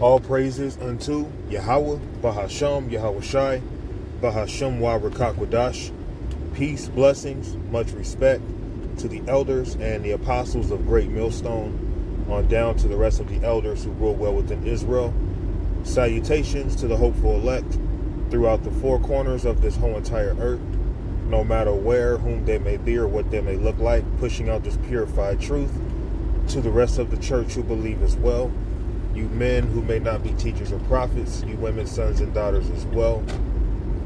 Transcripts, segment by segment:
All praises unto Yahweh, Bahasham, Yahweh Shai, Bahasham Wa Rakakwadash. Peace, blessings, much respect to the elders and the apostles of Great Millstone, on down to the rest of the elders who rule well within Israel. Salutations to the hopeful elect throughout the four corners of this whole entire earth, no matter where, whom they may be, or what they may look like, pushing out this purified truth to the rest of the church who believe as well. You men who may not be teachers or prophets, you women, sons and daughters as well.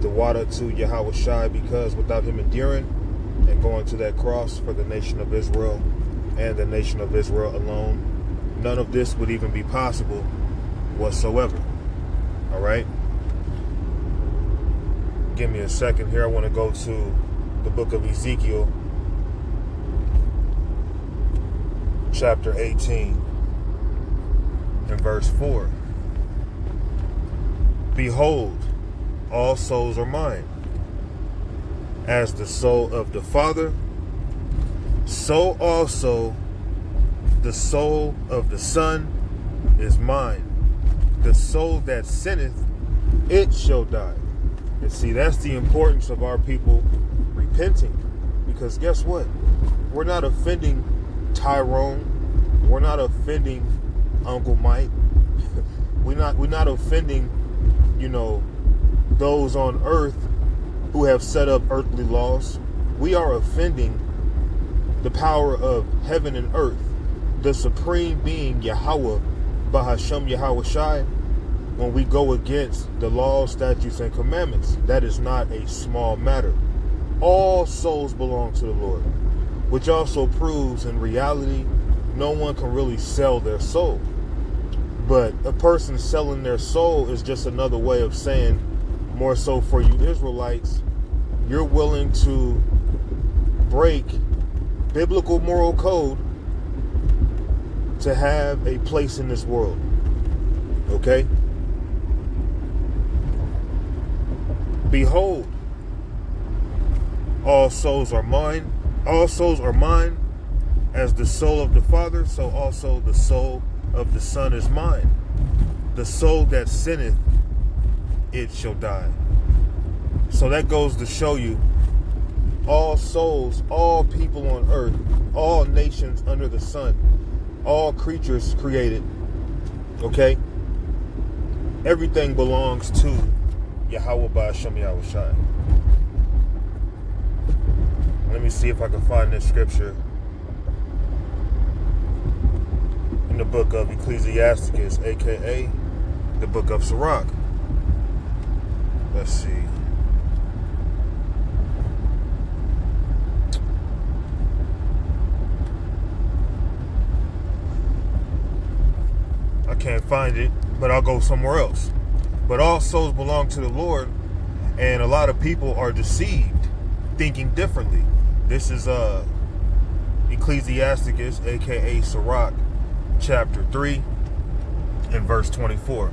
The water to Yahweh Shai, because without him enduring and going to that cross for the nation of Israel and the nation of Israel alone, none of this would even be possible whatsoever. All right? Give me a second here. I want to go to the book of Ezekiel, chapter 18, and verse 4. Behold, all souls are mine. As the soul of the Father, so also the soul of the Son is mine. The soul that sinneth, it shall die. And see, that's the importance of our people repenting. Because guess what? We're not offending Tyrone. We're not offending Uncle Mike. We're not offending, those on earth who have set up earthly laws. We are offending the power of heaven and earth, the supreme being Yahweh, Bahasham Yahweh Shai, when we go against the laws, statutes, and commandments. That is not a small matter. All souls belong to the Lord, which also proves in reality no one can really sell their soul. But a person selling their soul is just another way of saying, more so for you Israelites, you're willing to break biblical moral code to have a place in this world. Okay? Behold, all souls are mine. All souls are mine. As the soul of the Father, so also the soul of the Son is mine. The soul that sinneth, it shall die. So that goes to show you, all souls, all people on earth, all nations under the sun, all creatures created, okay? Everything belongs to Yahweh Ba'ashem Yahweh Shai. Let me see if I can find this scripture in the book of Ecclesiasticus, aka the book of Sirach. Let's see. I can't find it, but I'll go somewhere else. But all souls belong to the Lord, and a lot of people are deceived, thinking differently. This is Ecclesiasticus, aka Sirach, chapter 3, and verse 24.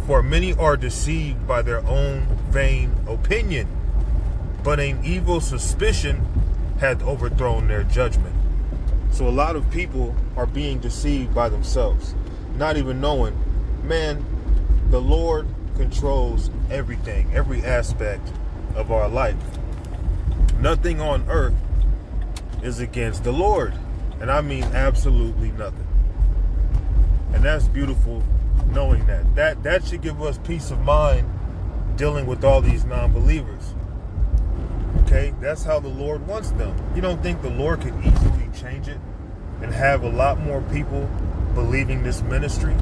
For many are deceived by their own vain opinion, but an evil suspicion hath overthrown their judgment. So a lot of people are being deceived by themselves, not even knowing, man, the Lord controls everything, every aspect of our life. Nothing on earth is against the Lord. And I mean absolutely nothing. And that's beautiful knowing that. That should give us peace of mind dealing with all these non-believers. Okay? That's how the Lord wants them. You don't think the Lord could easily change it and have a lot more people believing this ministry?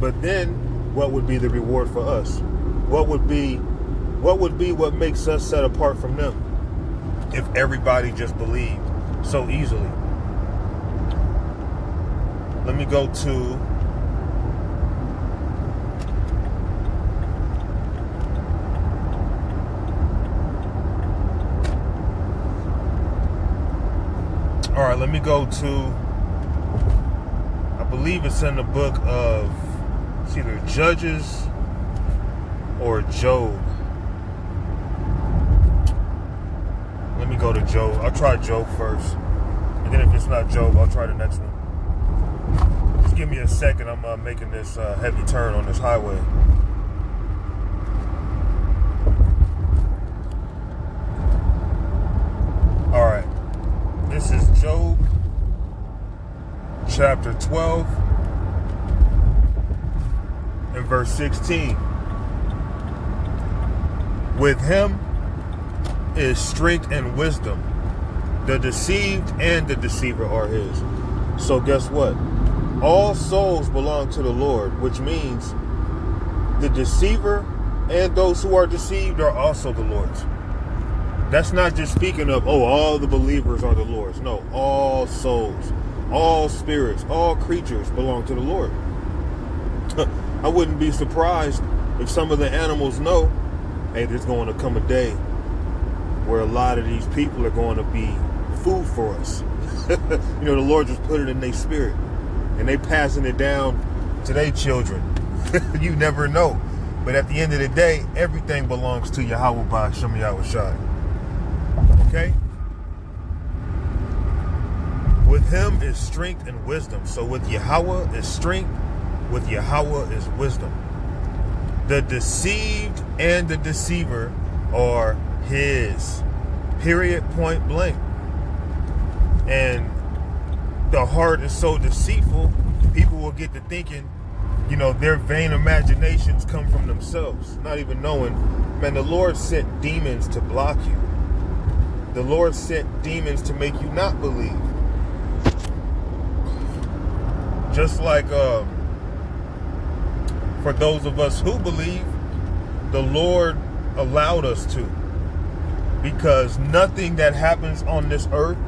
But then what would be the reward for us? What would be what makes us set apart from them if everybody just believed so easily? Let me go to let me go to, I believe it's in the book of, it's either Judges or Job. Let me go to Job. I'll try Job first. And then if it's not Job, I'll try the next one. Just give me a second. I'm making this heavy turn on this highway. All right. This is Job chapter 12 and verse 16. With him is strength and wisdom. The deceived and the deceiver are his. So guess what? All souls belong to the Lord, which means the deceiver and those who are deceived are also the Lord's. That's not just speaking of, all the believers are the Lord's. No, all souls, all spirits, all creatures belong to the Lord. I wouldn't be surprised if some of the animals know, hey, there's going to come a day where a lot of these people are going to be food for us. The Lord just put it in their spirit, and they passing it down to their children. You never know. But at the end of the day, everything belongs to Yahweh Ba'Shem Yahushai. Okay? With him is strength and wisdom. So with Yahweh is strength, with Yahweh is wisdom. The deceived and the deceiver are his. Period, point blank. And the heart is so deceitful, people will get to thinking, their vain imaginations come from themselves, not even knowing, man, the Lord sent demons to block you. The Lord sent demons to make you not believe. Just like for those of us who believe, the Lord allowed us to. Because nothing that happens on this earth,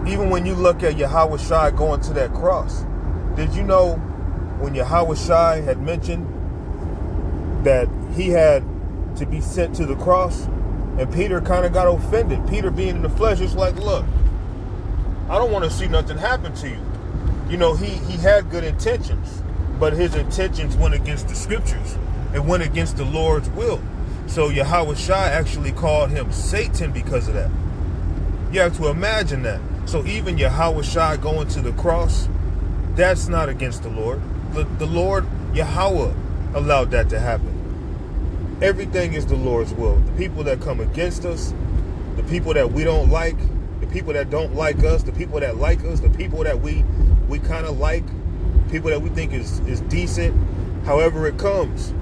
even when you look at Yahweh Shai going to that cross, did you know when Yahweh Shai had mentioned that he had to be sent to the cross, and Peter kind of got offended. Peter being in the flesh is like, look, I don't want to see nothing happen to you. He had good intentions, but his intentions went against the scriptures. It went against the Lord's will. So Yahweh Shai actually called him Satan because of that. You have to imagine that. So even Yahweh Shai going to the cross, that's not against the Lord. The Lord, Yahweh, allowed that to happen. Everything is the Lord's will. The people that come against us, the people that we don't like, the people that don't like us, the people that like us, the people that we kind of like, people that we think is decent, however it comes.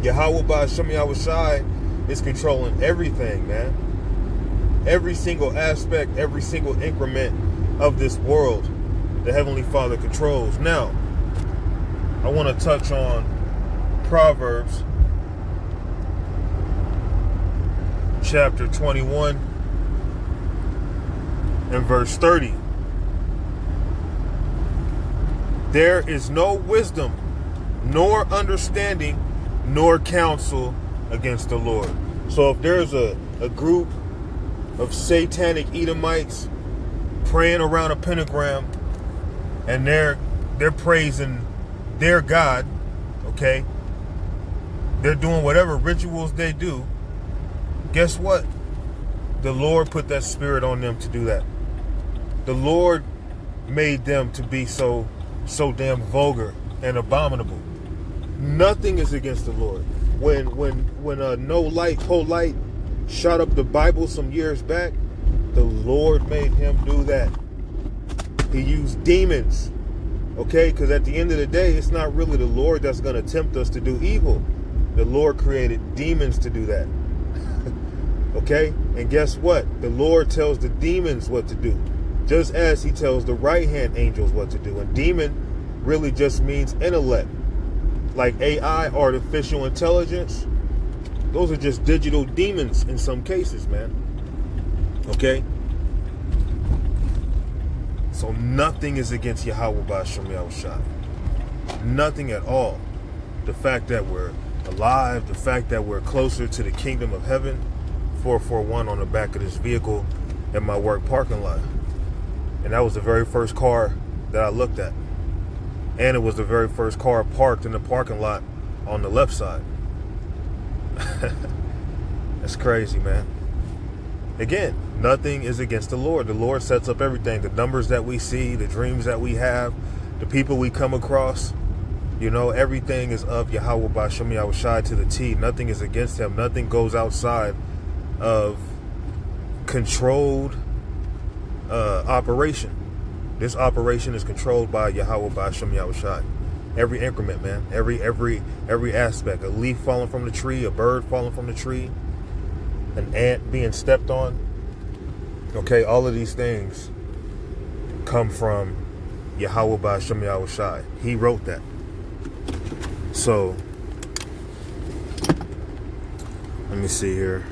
Yahweh Ba'Shem Yahushai is controlling everything, man. Every single aspect, every single increment of this world, the Heavenly Father controls. Now, I want to touch on Proverbs chapter 21 and verse 30. There is no wisdom, nor understanding, nor counsel against the Lord. So if there's a group of satanic Edomites praying around a pentagram and they're praising their God, okay? They're doing whatever rituals they do. Guess what? The Lord put that spirit on them to do that. The Lord made them to be so damn vulgar and abominable. Nothing is against the Lord. When No Light Polite shot up the Bible some years back, the Lord made him do that. He used demons, okay? Because at the end of the day, it's not really the Lord that's going to tempt us to do evil. The Lord created demons to do that, okay? And guess what? The Lord tells the demons what to do, just as he tells the right-hand angels what to do. And demon really just means intellect. Like AI, artificial intelligence, those are just digital demons in some cases, man. Okay? So nothing is against Yahweh Ba'Shem Yahushai. Nothing at all. The fact that we're alive, the fact that we're closer to the kingdom of heaven, 441 on the back of this vehicle in my work parking lot. And that was the very first car that I looked at. And it was the very first car parked in the parking lot on the left side. That's crazy, man. Again, nothing is against the Lord. The Lord sets up everything. The numbers that we see, the dreams that we have, The people we come across, you know, everything is of Yahweh Ba'Shem Yahushai to the T. Nothing is against him. Nothing goes outside of controlled operation. This operation is controlled by Yahweh Ba'Shem Yahushai. Every increment, man. Every aspect. A leaf falling from the tree, a bird falling from the tree, an ant being stepped on. Okay, all of these things come from Yahweh Ba'Shem Yahushai. He wrote that. So, let me see here.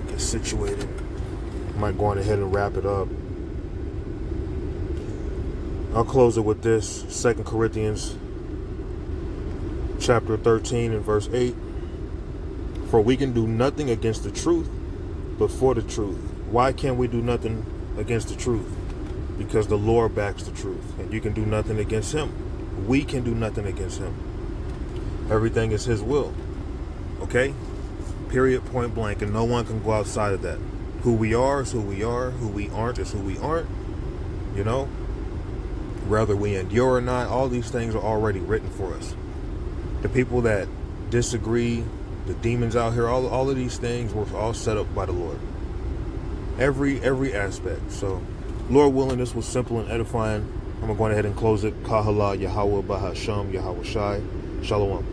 Get situated. I might go on ahead and wrap it up. I'll close it with this. 2 Corinthians chapter 13 and verse 8. For we can do nothing against the truth, but for the truth. Why can't we do nothing against the truth? Because the Lord backs the truth, and you can do nothing against him. We can do nothing against him. Everything is his will. Okay? Period, point blank, and no one can go outside of that. Who we are is who we are. Who we aren't is who we aren't. You know? Whether we endure or not, all these things are already written for us. The people that disagree, the demons out here, all of these things were all set up by the Lord. Every aspect. So, Lord willing, this was simple and edifying. I'm going to go ahead and close it. Kahala Yahweh Ba'Hashem Yahweh Shai. Shalom.